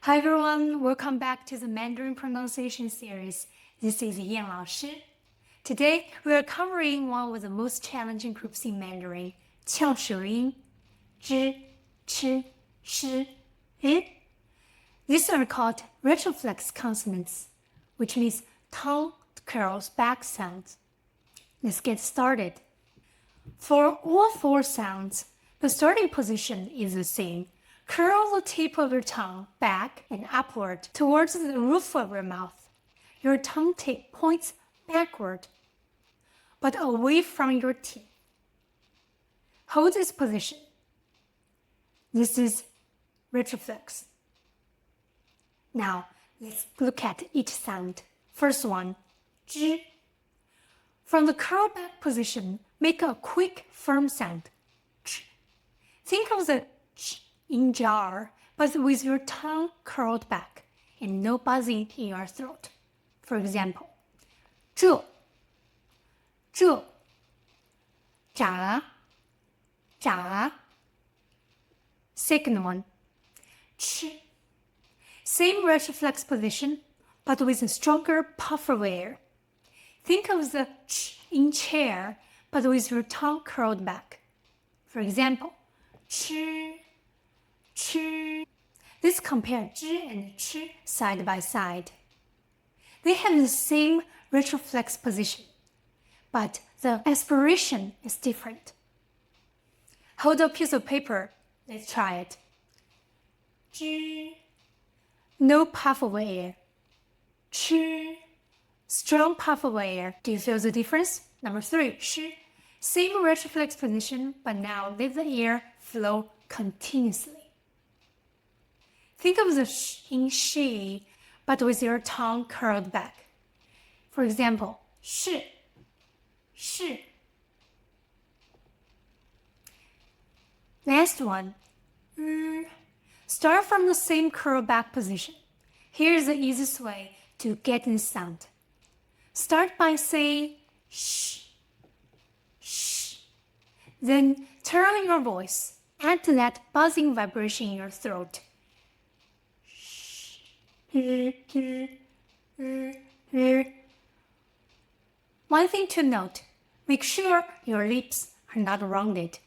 Hi everyone, welcome back to the Mandarin Pronunciation Series. This is Yan 老师. Today we are covering one of the most challenging groups in Mandarin, 翘舌音, zh, ch, sh, i. These are called retroflex consonants, which means tongue curls back sounds. Let's get started. For all four sounds, the starting position is the same. Curl the tip of your tongue back and upward towards the roof of your mouth. Your tongue tip points backward, but away from your teeth. Hold this position. This is retroflex. Now, let's look at each sound. First one, zh. From the curl back position, make a quick, firm sound. Ch. Think of the ch in jar, but with your tongue curled back and no buzzing in your throat. For example, 这 炸 Second one, ch. Same retroflex position, but with a stronger puff of air. Think of the ch in chair, but with your tongue curled back. For example, ch. Let's compare zh and ch side by side. They have the same retroflex position, but the aspiration is different. Hold a piece of paper. Let's try it. Zh. No puff of air. Ch. Strong puff of air. Do you feel the difference? Number 3, sh. Same retroflex position, but now let the air flow continuously. Think of the sh in she, but with your tongue curled back. For example, 是 Last one, Start from the same curl back position. Here's the easiest way to get this sound. Start by saying sh. Then turn your voice. Add to that buzzing vibration in your throat. One thing to note, make sure your lips are not rounded.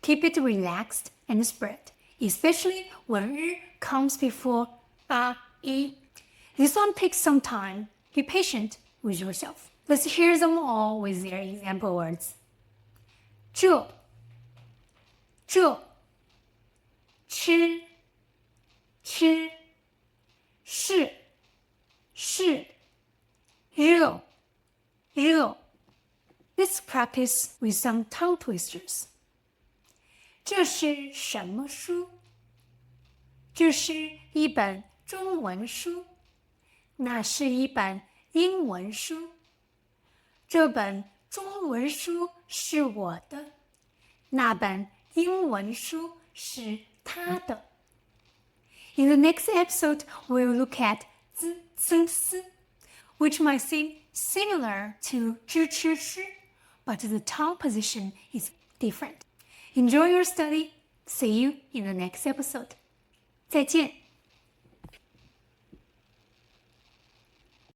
Keep it relaxed and spread, especially when r comes before a, i. This one takes some time. Be patient with yourself. Let's hear them all with their example words. 这 吃 是 热 Let's practice with some tongue twisters. 这是什么书？这是一本中文书。那是一本英文书。这本中文书是我的，那本英文书是他的。In the next episode, we'll look at z, c, s, which might seem similar to zh, ch, sh, but the tongue position is different. Enjoy your study. See you in the next episode. 再见。